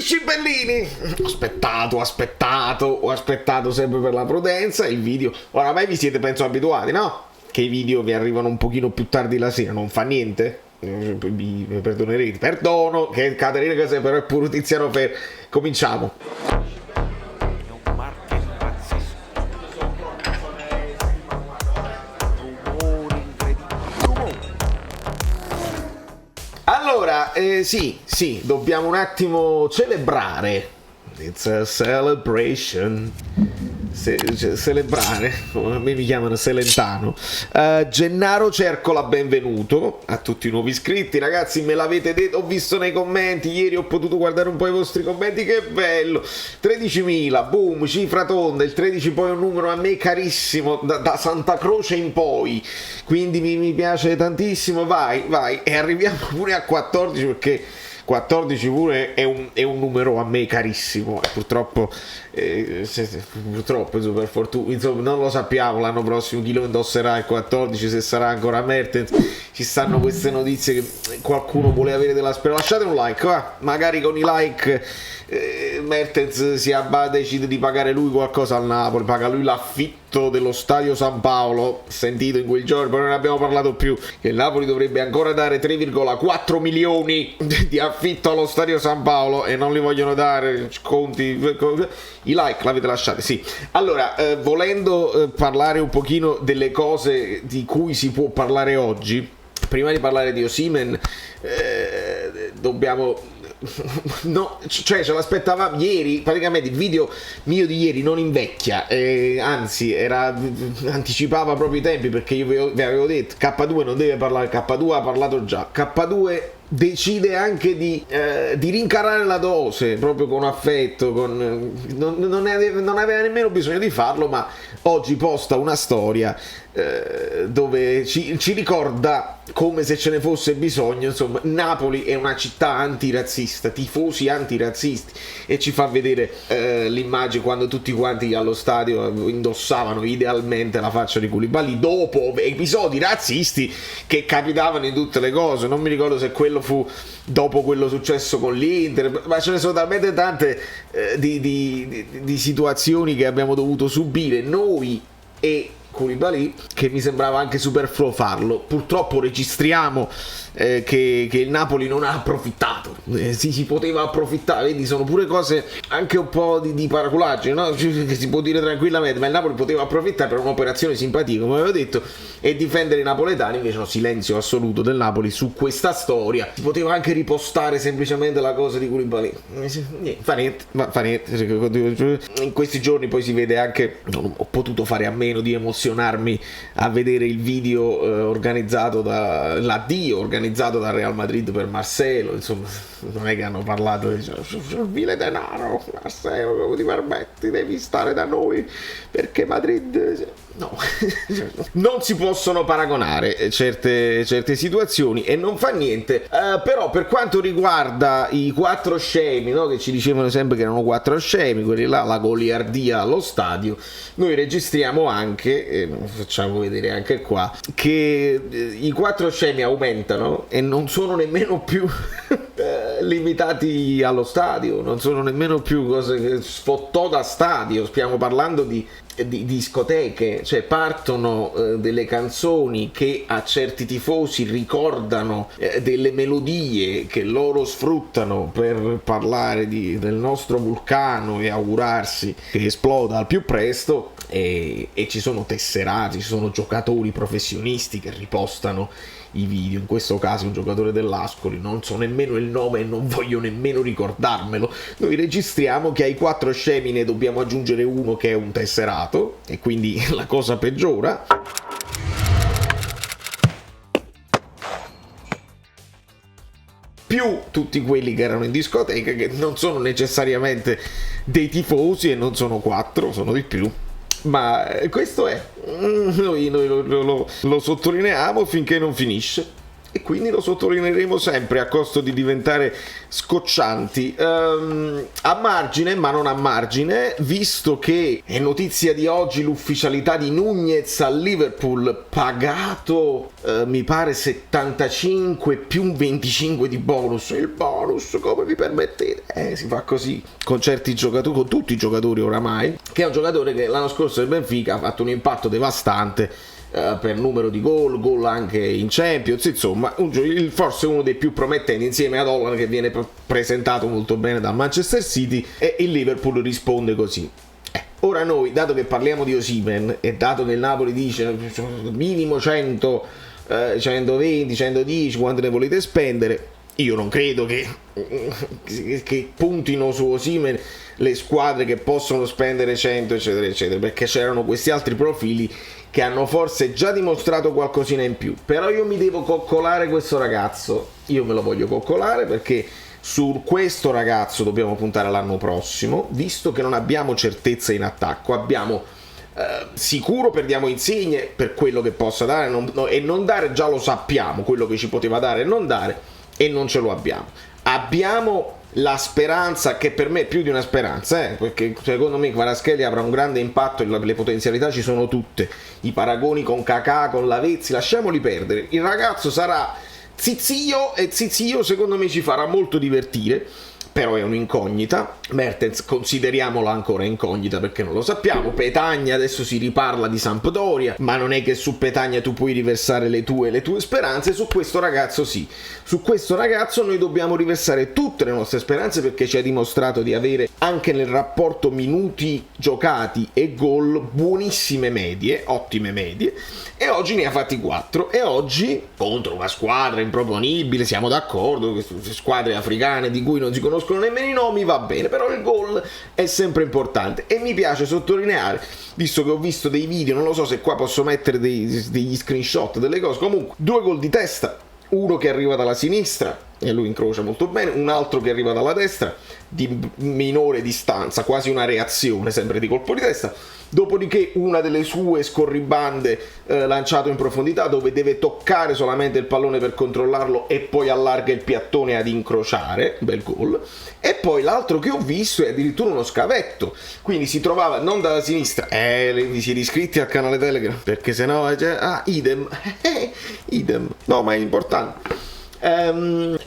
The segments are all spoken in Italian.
Cibellini, ho aspettato sempre per la prudenza il video. Oramai vi siete penso abituati, no? Che i video vi arrivano un pochino più tardi la sera, non fa niente? Mi perdonerete, perdono, che Caterina Casè però è pure Tiziano Ferro. Cominciamo. Allora, sì, dobbiamo un attimo celebrare. It's a celebration. Celebrare, a me mi chiamano Celentano. Gennaro Cercola, benvenuto a tutti i nuovi iscritti, ragazzi. Me l'avete detto, ho visto nei commenti ieri, ho potuto guardare un po' i vostri commenti, che bello. 13.000, boom, cifra tonda. Il 13 poi è un numero a me carissimo da Santa Croce in poi, quindi mi piace tantissimo. Vai, e arriviamo pure a 14, perché 14 pure è un numero a me carissimo. Purtroppo per fortuna, insomma, non lo sappiamo l'anno prossimo chi lo indosserà il 14, se sarà ancora Mertens. Ci stanno queste notizie che qualcuno vuole avere della speranza. Lasciate un like, va? Magari con i like Mertens decide di pagare lui qualcosa al Napoli, paga lui l'affitto dello stadio San Paolo. Sentito in quel giorno, poi non ne abbiamo parlato più, che il Napoli dovrebbe ancora dare 3,4 milioni di affitto allo stadio San Paolo e non li vogliono dare. Sconti, i like l'avete lasciati, sì. Allora, volendo parlare un pochino delle cose di cui si può parlare oggi, prima di parlare di Osimhen, dobbiamo... No, cioè ce l'aspettava ieri, praticamente il video mio di ieri non invecchia, anzi anticipava proprio i tempi, perché io vi avevo detto K2 non deve parlare, K2 ha parlato già, K2 decide anche di rincarare la dose proprio con affetto, non aveva nemmeno bisogno di farlo, ma oggi posta una storia dove ci ricorda, come se ce ne fosse bisogno, insomma, Napoli è una città antirazzista, tifosi antirazzisti, e ci fa vedere l'immagine quando tutti quanti allo stadio indossavano idealmente la faccia di Koulibaly dopo episodi razzisti che capitavano in tutte le cose. Non mi ricordo se quello fu dopo quello successo con l'Inter, ma ce ne sono talmente tante di situazioni che abbiamo dovuto subire noi e Koulibaly, che mi sembrava anche superfluo farlo. Purtroppo registriamo che il Napoli non ha approfittato, si poteva approfittare, vedi, sono pure cose anche un po' di paraculaggine, no? Che si può dire tranquillamente, ma il Napoli poteva approfittare per un'operazione simpatica, come avevo detto, e difendere i napoletani. Invece no, silenzio assoluto del Napoli su questa storia. Si poteva anche ripostare semplicemente la cosa di Koulibaly, fa niente. In questi giorni poi si vede anche, non ho potuto fare a meno di emozionarmi a vedere il video organizzato dal Real Madrid per Marcelo. Insomma, non è che hanno parlato di vile denaro, Marcelo, come ti permetti, devi stare da noi perché Madrid... No, non si possono paragonare certe situazioni, e non fa niente. Però per quanto riguarda i quattro scemi, no, che ci dicevano sempre che erano quattro scemi, quelli là, la goliardia allo stadio, noi registriamo anche, facciamo vedere anche qua, che i quattro scemi aumentano e non sono nemmeno più limitati allo stadio, non sono nemmeno più cose che sfottò da stadio. Stiamo parlando di discoteche, cioè partono delle canzoni che a certi tifosi ricordano delle melodie che loro sfruttano per parlare del nostro vulcano e augurarsi che esploda al più presto, e ci sono tesserati, ci sono giocatori professionisti che ripostano i video. In questo caso un giocatore dell'Ascoli, non so nemmeno il nome e non voglio nemmeno ricordarmelo. Noi registriamo che ai quattro scemi ne dobbiamo aggiungere uno che è un tesserato, e quindi la cosa peggiora. Più tutti quelli che erano in discoteca, che non sono necessariamente dei tifosi, e non sono quattro, sono di più. Ma questo è, noi lo sottolineiamo finché non finisce. e quindi lo sottolineeremo sempre a costo di diventare scoccianti. A margine, ma non a margine, visto che è notizia di oggi l'ufficialità di Nunez al Liverpool, pagato mi pare 75 più un 25 di bonus. Il bonus, come vi permettete? Si fa così con certi giocatori, con tutti i giocatori oramai, che è un giocatore che l'anno scorso del Benfica ha fatto un impatto devastante per numero di gol anche in Champions, insomma forse uno dei più promettenti insieme ad Holland, che viene presentato molto bene dal Manchester City, e il Liverpool risponde così. Ora noi, dato che parliamo di Osimhen e dato che il Napoli dice minimo 100, 120, 110, quanto ne volete spendere, io non credo che puntino su Osimhen le squadre che possono spendere 100 eccetera eccetera, perché c'erano questi altri profili che hanno forse già dimostrato qualcosina in più. Però io mi devo coccolare questo ragazzo, io me lo voglio coccolare, perché su questo ragazzo dobbiamo puntare l'anno prossimo, visto che non abbiamo certezza in attacco. Abbiamo sicuro perdiamo Insigne per quello che possa dare, e non dare già lo sappiamo, quello che ci poteva dare e non dare, e non ce lo abbiamo. Abbiamo la speranza, che per me è più di una speranza, perché secondo me Kvaratskhelia avrà un grande impatto, le potenzialità ci sono tutte, i paragoni con Kakà, con Lavezzi, lasciamoli perdere. Il ragazzo sarà Zizio, e Zizio secondo me ci farà molto divertire, però è un'incognita. Mertens consideriamola ancora incognita perché non lo sappiamo. Petagna, adesso si riparla di Sampdoria, ma non è che su Petagna tu puoi riversare le tue speranze. Su questo ragazzo sì, su questo ragazzo noi dobbiamo riversare tutte le nostre speranze, perché ci ha dimostrato di avere anche nel rapporto minuti giocati e gol buonissime medie, ottime medie, e oggi ne ha fatti 4, e oggi contro una squadra improponibile, siamo d'accordo, queste squadre africane di cui non si conoscono nemmeno i nomi, va bene, però il gol è sempre importante. E mi piace sottolineare, visto che ho visto dei video, non lo so se qua posso mettere degli screenshot delle cose, comunque 2 gol di testa, uno che arriva dalla sinistra e lui incrocia molto bene, un altro che arriva dalla destra di minore distanza, quasi una reazione sempre di colpo di testa. Dopodiché una delle sue scorribande lanciato in profondità, dove deve toccare solamente il pallone per controllarlo e poi allarga il piattone ad incrociare, bel gol. E poi l'altro che ho visto è addirittura uno scavetto, quindi si trovava non dalla sinistra, vi siete iscritti al canale Telegram, perché sennò idem idem, no, ma è importante.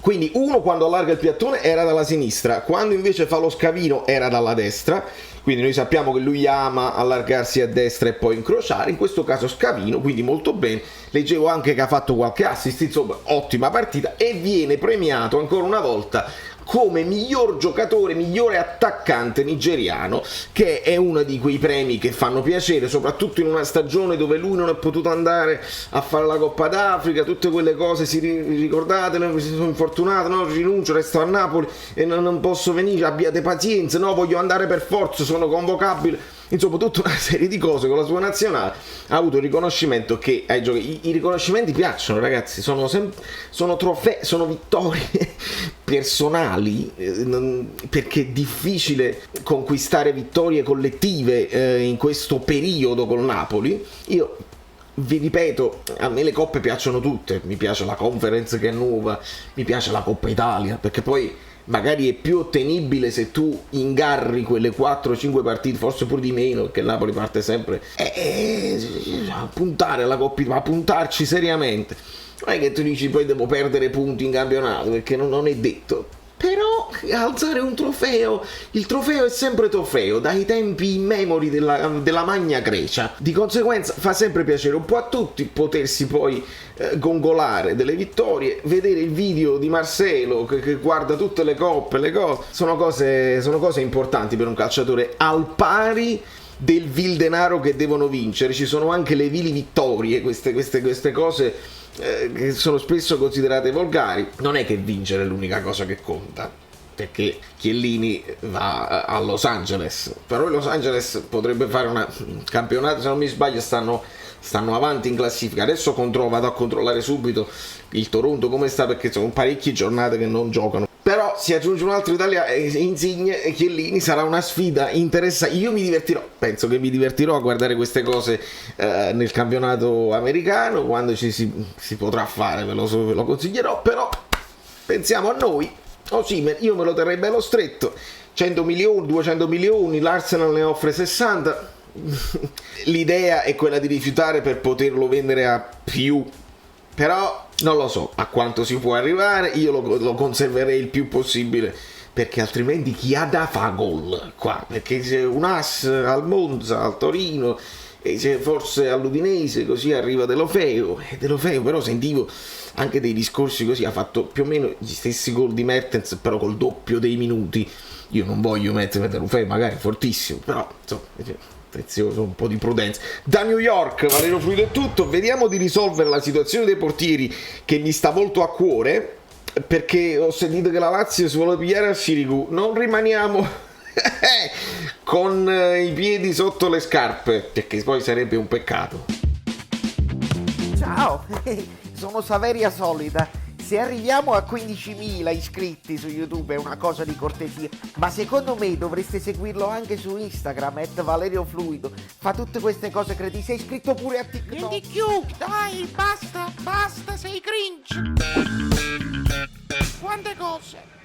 Quindi uno quando allarga il piattone era dalla sinistra, quando invece fa lo scavino era dalla destra. Quindi noi sappiamo che lui ama allargarsi a destra e poi incrociare, in questo caso scavino, quindi molto bene. Leggevo anche che ha fatto qualche assist, insomma ottima partita, e viene premiato ancora una volta come miglior giocatore, migliore attaccante nigeriano, che è uno di quei premi che fanno piacere, soprattutto in una stagione dove lui non è potuto andare a fare la Coppa d'Africa, tutte quelle cose, ricordate, mi sono infortunato, no, rinuncio, resto a Napoli e non posso venire, abbiate pazienza, no, voglio andare per forza, sono convocabile. Insomma, tutta una serie di cose con la sua nazionale. Ha avuto il riconoscimento che ai giochi. I riconoscimenti piacciono, ragazzi. Sono trofei, sono vittorie personali. Perché è difficile conquistare vittorie collettive in questo periodo col Napoli. Io vi ripeto, a me le coppe piacciono tutte. Mi piace la Conference che è nuova, mi piace la Coppa Italia, perché poi magari è più ottenibile se tu ingarri quelle 4-5 partite, forse pure di meno, perché il Napoli parte sempre a puntare alla Coppa, ma a puntarci seriamente. Non è che tu dici poi devo perdere punti in campionato, perché non è detto. Però alzare un trofeo, il trofeo è sempre trofeo, dai tempi immemori della Magna Grecia. Di conseguenza fa sempre piacere un po' a tutti potersi poi gongolare delle vittorie, vedere il video di Marcelo che guarda tutte le coppe, le cose. Sono cose importanti per un calciatore, al pari del vil denaro che devono vincere. Ci sono anche le vili vittorie, queste cose che sono spesso considerate volgari. Non è che vincere è l'unica cosa che conta, perché Chiellini va a Los Angeles, però Los Angeles potrebbe fare un campionato, se non mi sbaglio stanno avanti in classifica. Adesso vado a controllare subito il Toronto come sta, perché sono parecchie giornate che non giocano. Però si aggiunge un altro italiano, Insigne e Chiellini, sarà una sfida interessante. Io mi divertirò, penso che mi divertirò a guardare queste cose nel campionato americano, quando si potrà fare, ve lo consiglierò, però pensiamo a noi. Osimhen, io me lo terrei bello stretto, 100 milioni, 200 milioni, l'Arsenal ne offre 60, l'idea è quella di rifiutare per poterlo vendere a più, però non lo so a quanto si può arrivare. Io lo conserverei il più possibile, perché altrimenti chi ha da fa gol qua? Perché c'è un as al Monza, al Torino, e c'è forse all'Udinese, così arriva De Lofeo, e De Lofeo però sentivo anche dei discorsi così, ha fatto più o meno gli stessi gol di Mertens però col doppio dei minuti. Io non voglio mettere De Lofeo, magari fortissimo, però insomma, prezioso, un po' di prudenza. Da New York, Valerio Fluido è tutto. Vediamo di risolvere la situazione dei portieri, che mi sta molto a cuore, perché ho sentito che la Lazio si vuole pigliare a Sirigu. Non rimaniamo con i piedi sotto le scarpe, perché poi sarebbe un peccato. Ciao, sono Saveria Solida. Se arriviamo a 15.000 iscritti su YouTube è una cosa di cortesia, ma secondo me dovreste seguirlo anche su Instagram, @ValerioFluido. Fa tutte queste cose cretine. Sei iscritto pure a TikTok. Prendi più, dai, basta, sei cringe. Quante cose.